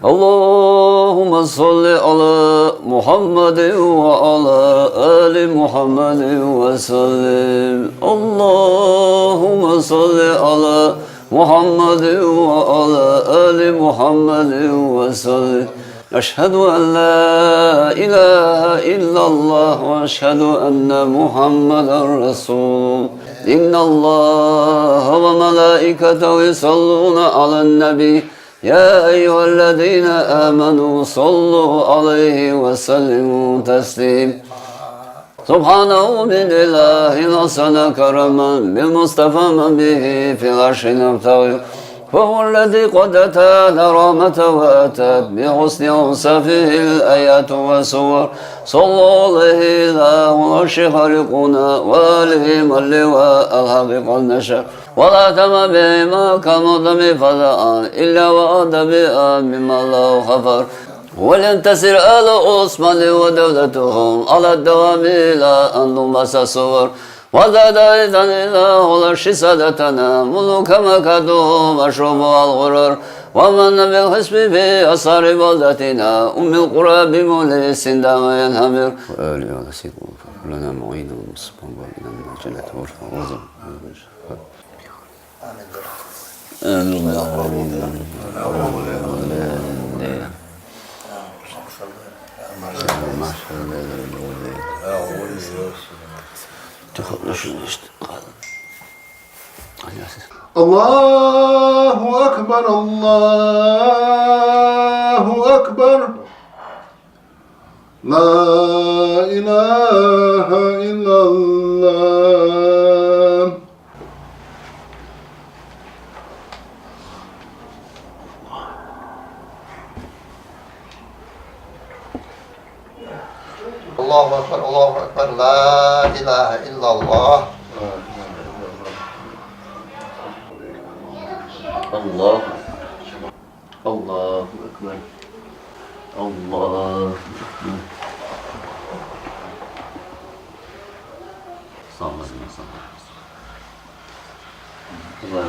اللهم صل على محمد وعلى آل محمد وسلم اللهم صل على محمد وعلى آل محمد وسلم أشهد أن لا إله إلا الله وأشهد أن محمدا رسول إن الله وملائكته يصلون على النبي يا أيها الذين آمنوا صلوا عليه وسلموا تسليما سبحانه من إله حسن كرما بالمصطفى من به في العرش نبتغي فهو الذي قد أتانا رحمة وأتت بحسن أوصافه الآيات والصور صلى عليه الله الشيخ خالقنا وآله من لواء الحق النشر ولا تم بما كمضم فضاء إلا وأد بها مما الله خفر ولينتصر آل عثمان ودولتهم على الدوام إلى أن نمس الصور وزاد أيضا الله العرش سادتنا ملوك مكته مشروب الغرر ومن بالحسب في أسرار بلدتنا أم القرى بمولي السندام ينهمر وآله على سيدنا لنا معين ومصفا وإلى من أجلة ورفع وزن آمين يا الله أكبر الله أكبر لا إله إلا الله الله أكبر الله أكبر لا إله إلا الله الله الله أكبر الله أكبر صلى الله عليه وسلم الله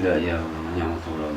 لا يا نعمة الله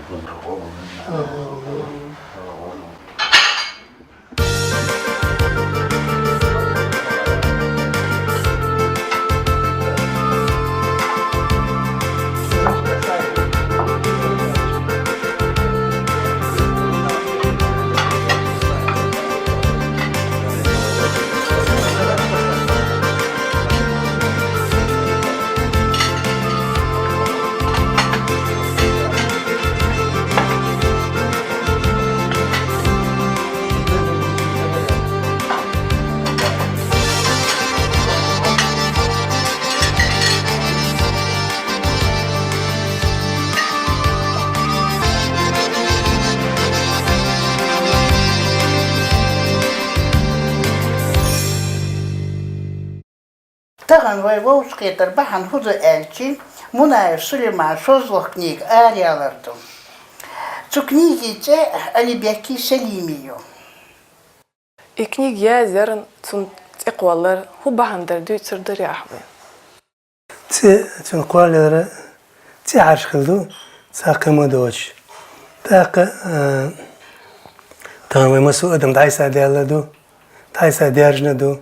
Таган Воеводский Тарбахан Хуза Эльчи, Муная Сулейман Шозлых книг Ариаларту. Цу книги те Алибяки Селимию. И книг я зерн цун теквалар хубахандер дүйцердер яхвы. цун квалера ти аршхилду сакыма доч. Так тамы масу адам дайса диалладу, дайса диаржнаду.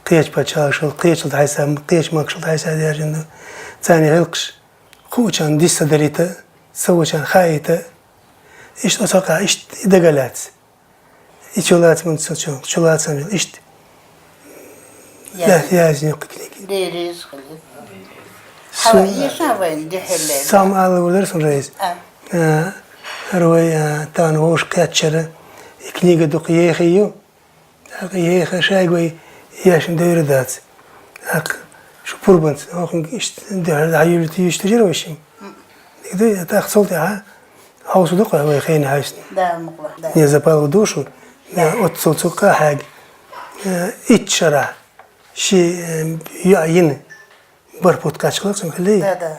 قيش بتشاشل قيش الحسام قيش ماكش الحسام يرجعنا ثاني هلكش خوشان ديس دريته سوشان خايته إيش أساقع إيش دجالات إيش ولات من سوشان شولات سامي إيش لا يازني قليك ديريز خلي يشافين دحلة سام على ولرسون رئيس روي تان وش كاتشرة كنيجة دقيقة خيو دقيقة شايقوي ياشن داير ذات هاك شو بوربنت هاكم ده عيولتي يشتجر وشيء ده تاخد صوتي هاو صدق هو خينا عايشني ده مقلة يا زبال ودوشو يا أتصلتوكا حاجة إتشرع شيء يعين بربط كاشلك سمحلي ده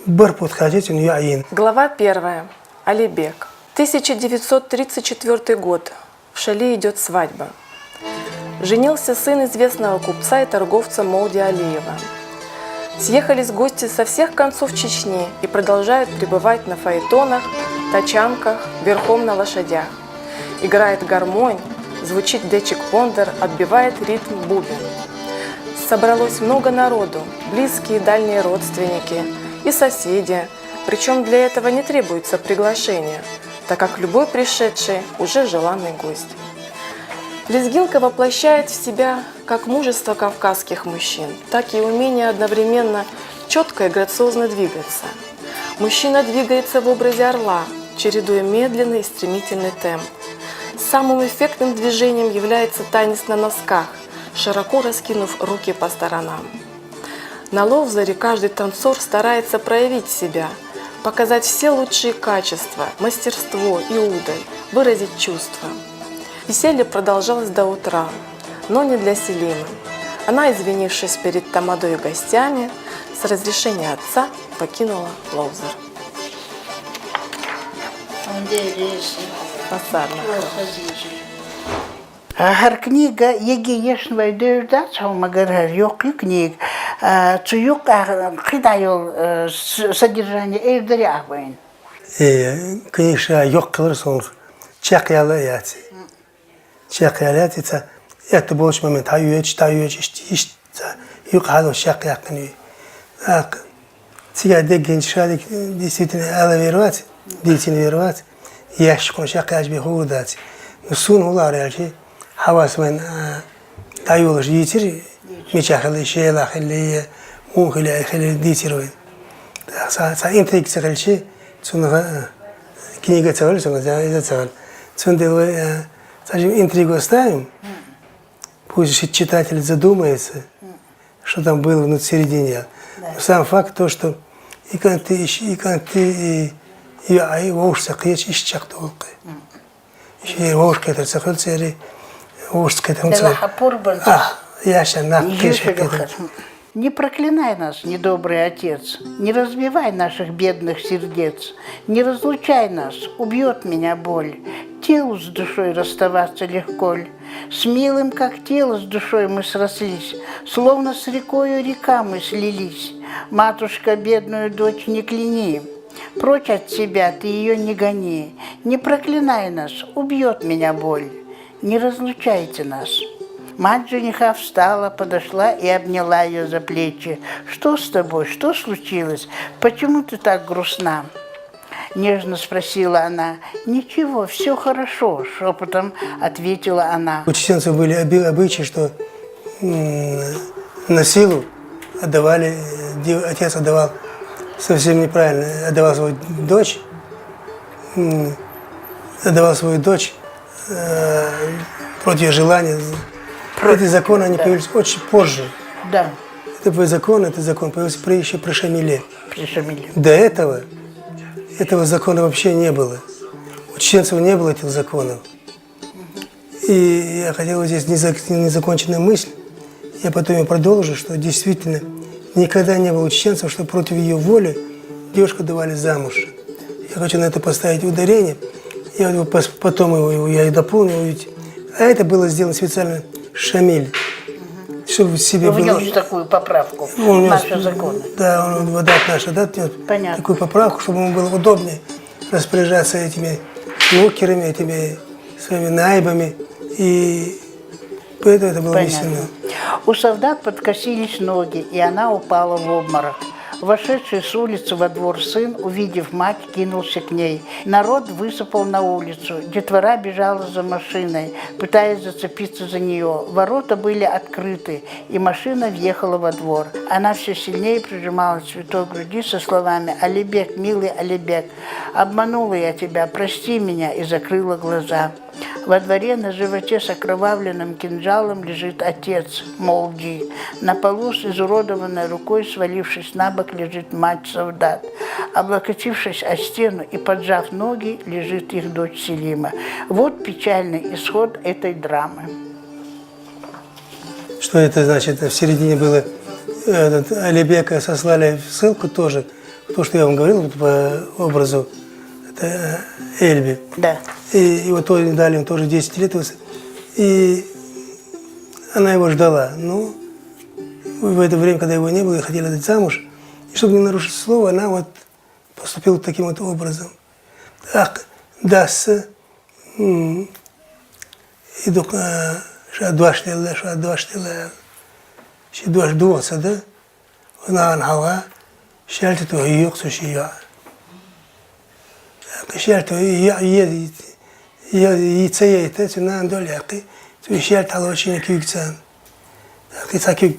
بربط كاشلك يعين. Глава 1. Алибек. 1934 год. В Шали идет свадьба. Женился сын известного купца и торговца Молди Алиева. Съехались гости со всех концов Чечни и продолжают пребывать на фаэтонах, тачанках, верхом на лошадях. Играет гармонь, звучит дечик-пондер, отбивает ритм бубен. Собралось много народу, близкие и дальние родственники и соседи, причем для этого не требуется приглашение, так как любой пришедший уже желанный гость. Лезгинка воплощает в себя как мужество кавказских мужчин, так и умение одновременно четко и грациозно двигаться. Мужчина двигается в образе орла, чередуя медленный и стремительный темп. Самым эффектным движением является танец на носках, широко раскинув руки по сторонам. На ловзаре каждый танцор старается проявить себя, показать все лучшие качества, мастерство и удаль, выразить чувства. Веселье продолжалось до утра, но не для Селимы. Она, извинившись перед тамадой и гостями, с разрешения отца покинула ловзар. Книга еги ешнвай дөрдат шалмагарар yok книг. Цуюк хидайол содержание эйдери ахвайн. Конечно, yok kılır sonra çakyalı yatı. Çakyalı yatı это больше момент таюеч işte yok halı çakyak ne. Сега дегеншадик действительно алаверват, дитинверват, яшкон çakyaç bir hurdat. Sun hular yani havasmen tayolş yitir meçahlı şeyler helle muhile helle ditiroi. Sa intrik çelçi sonra книга целая, это целая. Цунделы, скажем, интригу оставим, пусть читатель задумается, что там было внутри середине. Но сам факт то, что и канты и вошься кеч и чактолка. И вошка это цехальцери, вошка это цехаль. Я сейчас на Не проклинай нас, недобрый Отец, не разбивай наших бедных сердец, не разлучай нас, убьет меня боль. Телу с душой расставаться легко ль. С милым, как тело, с душой мы срослись, словно с рекою река мы слились. Матушка, бедную дочь не кляни, прочь от себя ты ее не гони. Не проклинай нас, убьет меня боль, не разлучайте нас. Мать жениха встала, подошла и обняла ее за плечи. «Что с тобой? Что случилось? Почему ты так грустна?» Нежно спросила она. «Ничего, все хорошо», — шепотом ответила она. У чеченцев были обычаи, что на силу отдавали, отец отдавал совсем неправильно, отдавал свою дочь против желания. Эти законы, они появились очень позже. Да. Это закон появился еще при Шамиле. При Шамиле. До этого закона вообще не было. У чеченцев не было этих законов. И я хотел здесь незаконченная мысль. Я потом ее продолжу, что действительно никогда не было у чеченцев, что против ее воли девушку давали замуж. Я хочу на это поставить ударение. Я потом я и дополню. А это было сделано специально Шамиль, чтобы себе Вы внес такую поправку в наши законы. Да, он выдает наши, такую поправку, чтобы ему было удобнее распоряжаться этими нукерами, этими своими наибами. И поэтому это было внесено. У солдат подкосились ноги, и она упала в обморок. Вошедший с улицы во двор сын, увидев мать, кинулся к ней. Народ высыпал на улицу. Детвора бежала за машиной, пытаясь зацепиться за нее. Ворота были открыты, и машина въехала во двор. Она все сильнее прижимала цветок к груди со словами «Алибек, милый Алибек, обманула я тебя, прости меня», и закрыла глаза. Во дворе на животе с окровавленным кинжалом лежит отец, Молги. На полу с изуродованной рукой, свалившись на бок, лежит мать-солдат. Облокотившись о стену и поджав ноги, лежит их дочь Селима. Вот печальный исход этой драмы. Что это значит? В середине было Алибека сослали в ссылку тоже. То, что я вам говорил по образу, это Эльби. Да. И вот дали ему тоже 10 лет. И она его ждала. Ну, в это время, когда его не было, я хотела дать замуж. И чтобы не нарушить слово, она вот поступила таким вот образом. Так, дастся, и только дуаш дела, дуаш дуаса, да? Она анхава, шальты то юк сушия. Шальты я цеете, цена доляки, то шальты алочина кюкцан. Так, цакюк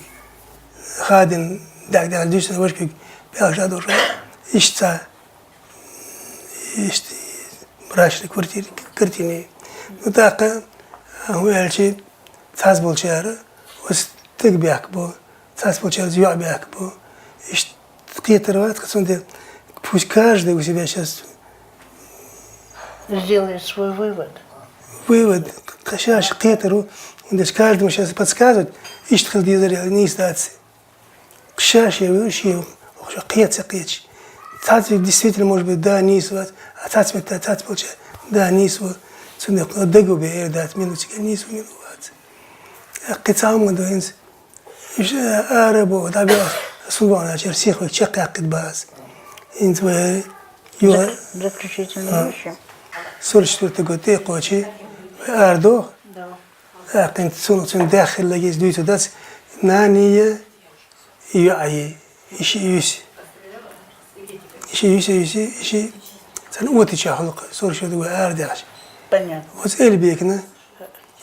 хадин, так, дюшна вошкюк, пяша душа, ищца, ищ брачной картине. Ну так, уэльчи, цаз был чара, вот так бяк был. Царь получал зюабяк, и что-то пусть каждый у себя сейчас Сделает свой вывод. вывод, сейчас кетеру, каждому сейчас подсказывать, и что не сдаться. Сейчас я выучил, кец. Царь действительно может быть да, не сват, а царь получает да, не сват. Цундек, дегубе, дать минутик, не сват. Кецам гадуинс. Арабо, да, souvent la Chelsea, le Tchèque a de base. Заключительные вещи. 44 годы, Кочи, Ардо, كانت صورة داخل لجيز دويتو داس نانية يعي إشي سن أوتي شاخلق صور شو دو أرداش Понятно. вот эльбекна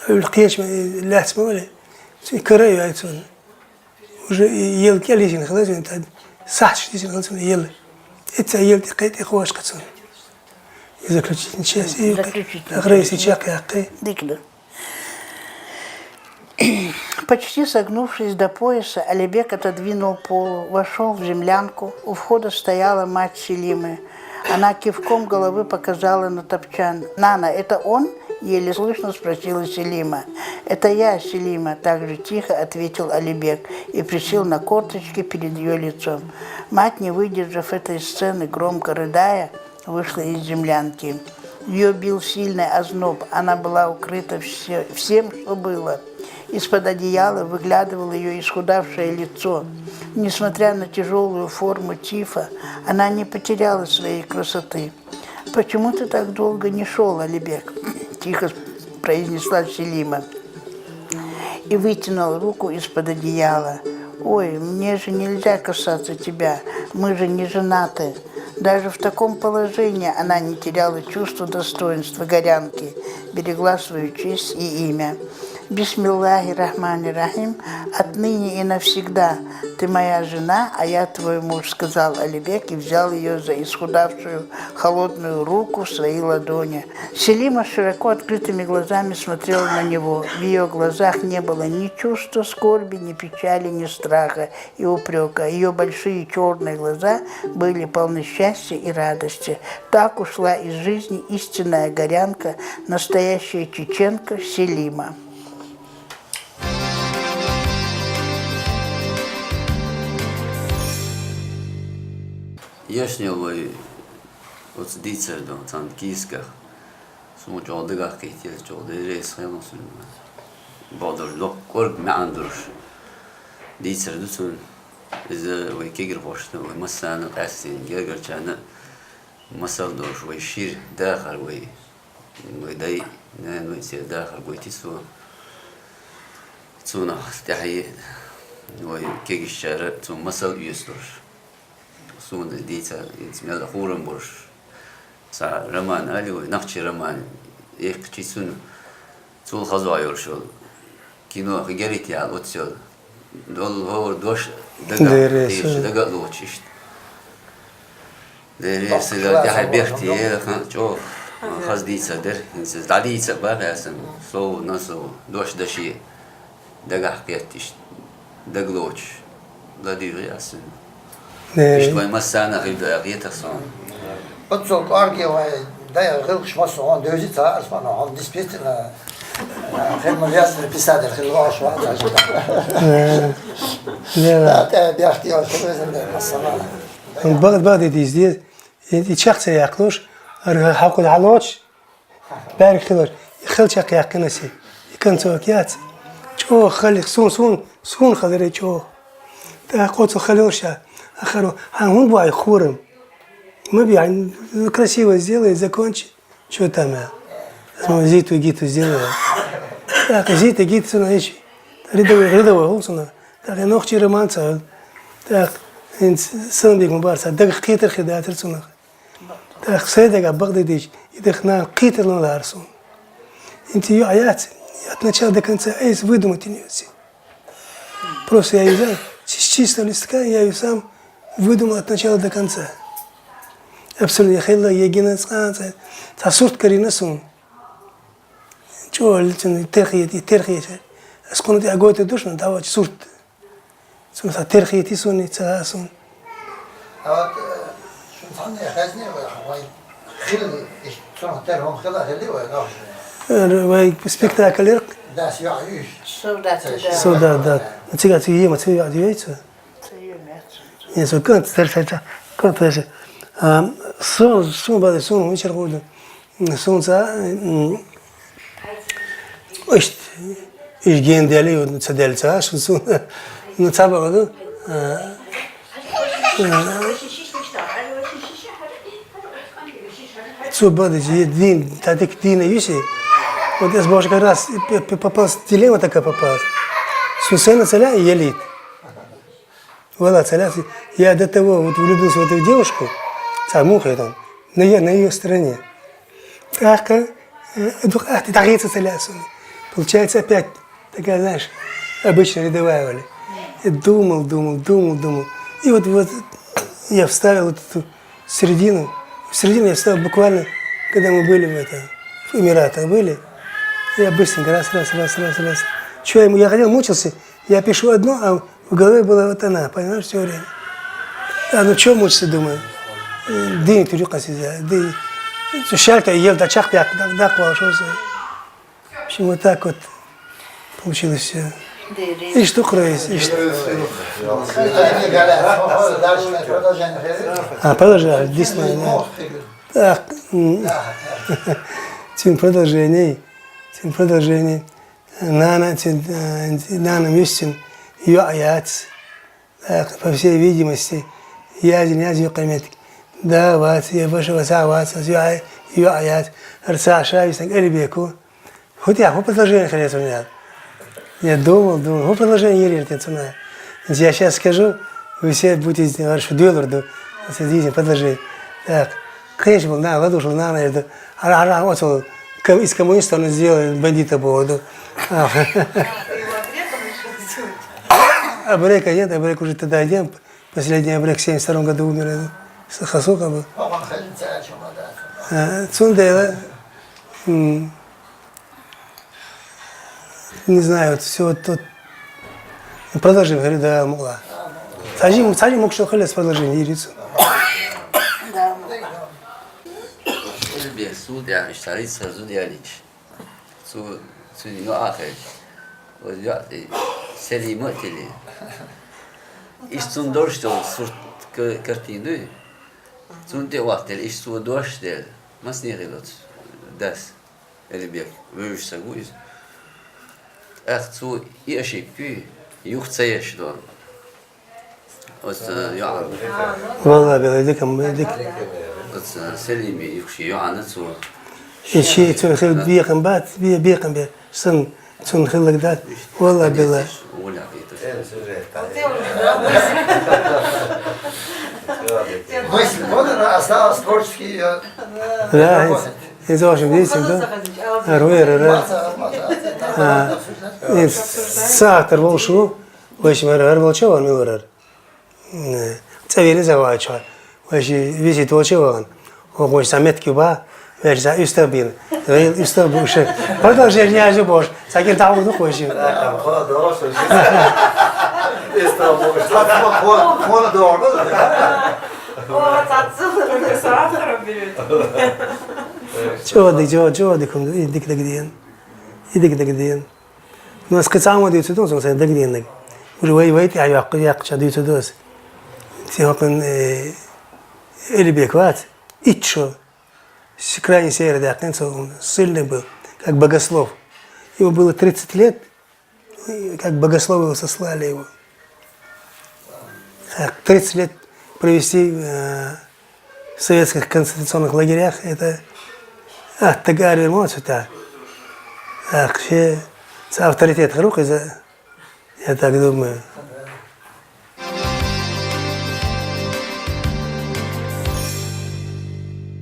القياش لا تسمع ولا كرايو هايتون уже ел كاليشين خلاص أنت صح شتيشين خلاص يل أنت يل تقيت إخواش قصون إذا كنت نشاسي أغريسي شاقي حقي Дикда. Почти согнувшись до пояса, Алибек отодвинул полу, вошел в землянку. У входа стояла мать Селимы. Она кивком головы показала на топчан. «Нана, это он?» – еле слышно спросила Селима. «Это я, Селима», – также тихо ответил Алибек и присел на корточки перед ее лицом. Мать, не выдержав этой сцены, громко рыдая, вышла из землянки. Ее бил сильный озноб, она была укрыта всем, что было. Из-под одеяла выглядывало ее исхудавшее лицо. Несмотря на тяжелую форму тифа, она не потеряла своей красоты. «Почему ты так долго не шел, Алибек?» – тихо произнесла Селима и вытянула руку из-под одеяла. «Ой, мне же нельзя касаться тебя, мы же не женаты». Даже в таком положении она не теряла чувства достоинства горянки, берегла свою честь и имя. «Бисмиллахи рахмани рахим, отныне и навсегда ты моя жена, а я твой муж», — сказал Алибек и взял ее за исхудавшую холодную руку в свои ладони. Селима широко открытыми глазами смотрела на него. В ее глазах не было ни чувства скорби, ни печали, ни страха и упрека. Ее большие черные глаза были полны счастья и радости. Так ушла из жизни истинная горянка, настоящая чеченка Селима. Яшневый вот дитер до там кисках суму жолдыга кетел жолды рейс хэмсэн бодор лок корг мандурш дитер дутун из вы кегер бошны вы масаны касин гергерчаны масал дорш вы шир дахар вы дай нэн вы се дахар вы тису цуна тахи вы кегишчары цун масал юстурш سون ديتا يتمنى خورن برش سا رمان علي ونخشي رمان يخشي سون سول خزوا يرشل كينو خجريتي على أوتشل دول هو دوش دقة لوتشيش دريس لا تحي بيختي خان شوف خز ديتا در إنسان دعيتا بقى أسن سو نسو دوش دشي دقة حكيتش دقلوتش لا ديري أسن إشتوي مسانا غير صون. Отцок аргиевай, да я говорил, что он дойдется, а он действительно хемовязный писатель, хилвашва, даже да, я хотел, что вы масана. بعد ديزديد يتشخص ياكلوش هاكل علوش بارك خلوش يخل شق ياكنسي يكن سوكيات شو خلي سون خضري شو قوت خلوشة آخره он бывает хором. Мы يعني красиво сделай, закончи. Что там я? Зиту гиту сделаю. Так, зита гиту знаешь. Рядовой голос. Так, я ночи романца. Так, сын биг мубарса. Так хитр хидат рсунах. Так, сейдага багдадич. Идехна хитр ларсун. Инти ее аят от начала до конца эйс выдумать не все. Просто я ее взял, с чистого листка я ее сам выдумал от начала до конца. Абсолютно, я хотел, я генацканца, та сурт карина сун. Чего, терхиет, сколько я год душно, давать сурт. Сун, та терхиет и сун, и ца сун. А вот, шунсан я хазни, вай, хилли, шун терхом хила хилли, вай, Вай спектакль. да, съяюш. Суда, да. Сега ти ема, ти яйца. Не, со кант терфета, кант терфета. Сон баде сон вечер года. Сонца ишт ген дели од цадельца, сон ну цаба года. Цу баде дин, тадик дин юси. Вот я сбоку как раз попался, дилемма такая попалась. Сусена целя и елит. Voilà, целя. Я до того вот влюбился в эту девушку, мухой там, на ее стороне. Ах, ты тагица целя. Получается опять такая, знаешь, обычная рядовая воля. Я думал. И вот я вставил вот эту середину. В середину я вставил буквально, когда мы были в Эмиратах были. Я быстренько раз. Что я ходил, мучился, я пишу одно, а в голове была вот она, понимаешь, все время. А ну что мучиться, думаю? День турюка сидя, шалька ел, да чах пяк, да клашился. В общем, вот так вот получилось все. И что кроется, и что. А, продолжай, действительно. Так, тем продолжение. Нана Мюстин, ее аят, по всей видимости, я ее комет. Да, вот, я больше ее аят, рца шавис, эльбеку. Хоть я, по предложению хотел меня. Я думал, по предложению не режет. Я сейчас скажу, вы все будете говорить, что $1, сидите, предложение. Так, конечно, на, ладушил, на, это, вот, из коммунистов он сделал бандита поводу. А Брейка нет, Брейк уже тогда один. Последний Брейк в 1972 году умер. Хасука был. Цундейла. Не знаю, вот все вот тут. Продолжим, говорю, да, могла. Саджи мог что хотел с продолжением, Ирицу. Судя, اشتريت زودياليش سودي آخر وجاتي سلي مقتلي إيش تندورشتو صورت كرتينو تندي وقت إيش تودورشتل ما سنيغلط داس اللي بيك ويش سقويز أختو يأشي كي يختيش دون بس يعني والله بيديك بس سلمي يخشي يعني سو شيء تخيل بيقم بات بيقم بي سن تخيل دات والله بالله ولا بيتو Мысль, вот она осталась творческий. Да, из вашего видите, да? Руэр, сахар волшу, ваш мэр волчего он милорер. Цавили завача, ваш визит волчего он, ваш самет кюба, ваш за истабин, истабин уже. Продолжение не забудь, сакир давно не хочешь. Onu doğru da. О, отсюда с автором берет. Чего диком, идик дагдиен. Но скацамо дит сюда, он дагдиен. Уже вейт, а я дит сюда. Сихопен эльбекват, ичо. С крайней севера дакнец, он сильный был, как богослов. Ему было 30 лет, как богословы его сослали его. 30 лет провести в советских концентрационных лагерях, это тагар вернуться, вообще авторитет рук, я так думаю.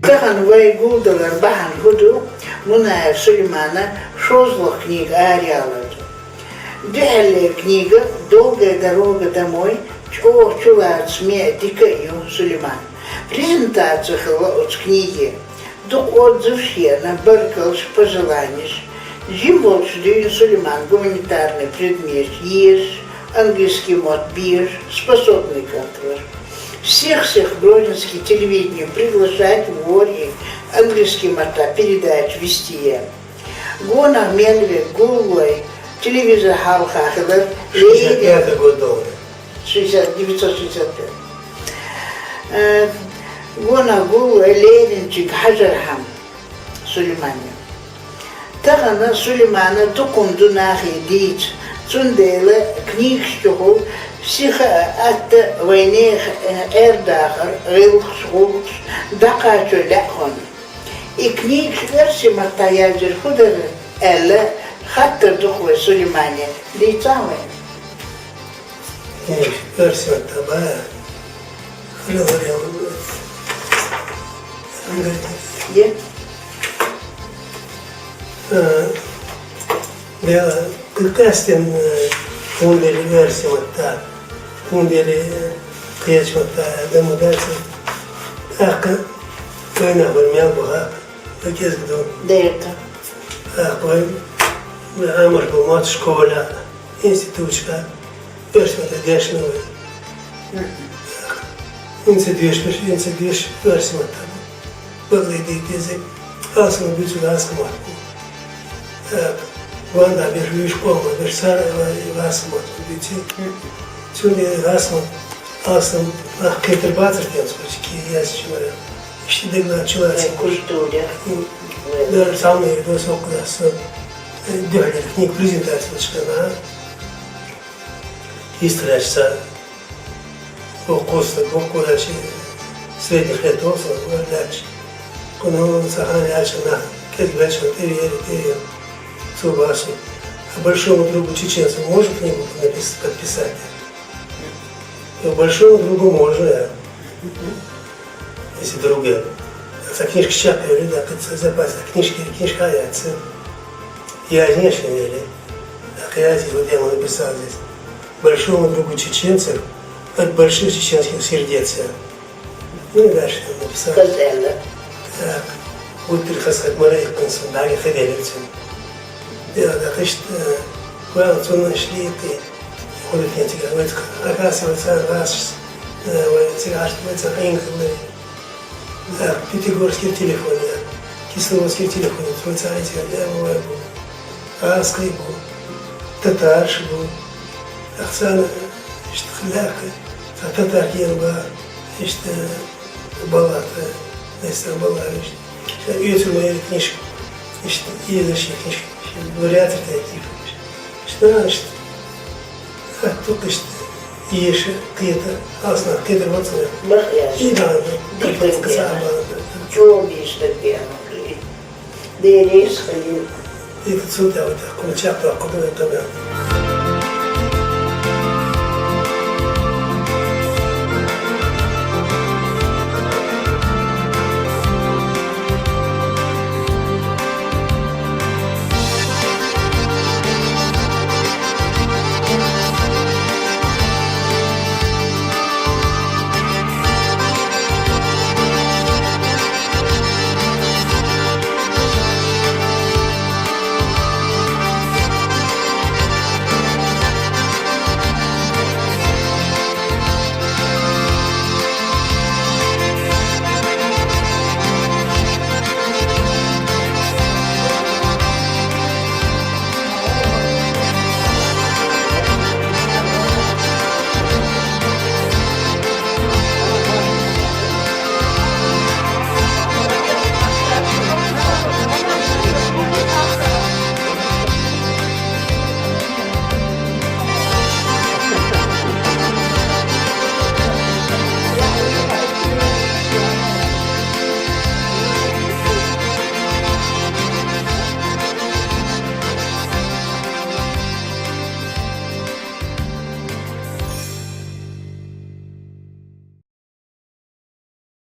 Тахан вайгулдалар бахан худу, муная Сулеймана, шозлах книга Ариалазу. Дялая книга «Долгая дорога домой», чулат сме дикаю Сулейман. Презентация от книги дух отзыв на баркалш пожеланиеш. Жимвол шдюин Сулейман гуманитарный предмет ешь, английский мод бирж, способный контроль. Всех грозненских телевидения приглашать в Ори, английский мота передач вести. Гона Менве, Гулвай, телевизор Халхахадар, 65 год доллара. 965. Гона Гулвай, Ленинчик, Хаджархам, Сулеймане. Тахана Сулеймана тукунду нахи дить, цундела книгштуху, всех от войны эрдахар, рылхшгулш, дакачу ляхон. И книг версии матаяджер худер элла хаттер духве Сулеймане лицавы. Версия табая, говорил. Где? Я кастин кундели версия мата, кундели кеч мата, демодация. Ака война война была, такие сгду. Да это. Ака амар был мат школа, институтка, версия мата дешевая. Институт версия мата. Выглядит язык, асма бицу асма. Ванда бежишь школа, бежишь асма бицу. Сюда асма, какие-то бацертенцы, какие есть человек. Еще дегна человек. Культура. Даже самые высокие нас делали книг презентации, что история около средних лет дальше. Когда он сахарил на кельбечку, терьер, субашу. А большому другу чеченцу можно книгу подписать? И большому другу можно, если другая. За книжки чакали, да, как запас, а книжка яйца. Я не шевели. А я здесь вот я написал здесь. Большому другу чеченцев от больших чеченских сердец. Ну и дальше написал. Так, вот перехасать морей консундари ходилицем. Да, так что, куда он нашли, ты ходит не тебе, оказывается, раз, цыгашка, хренками. Так, пятигорский телефон, кисловодский телефон, швейцарский, я бываю, аской был, татарши был, Ахсана, что хляка, а татарки я был, что балата. Если была, что видите мои книжки, что едущие книжки, варианты такие, что значит, а только что ешь где-то, асна, где-то вот и да, как сказала, чего бишь такие, да и рейс ходил. и тут сюда вот так, куча, куда это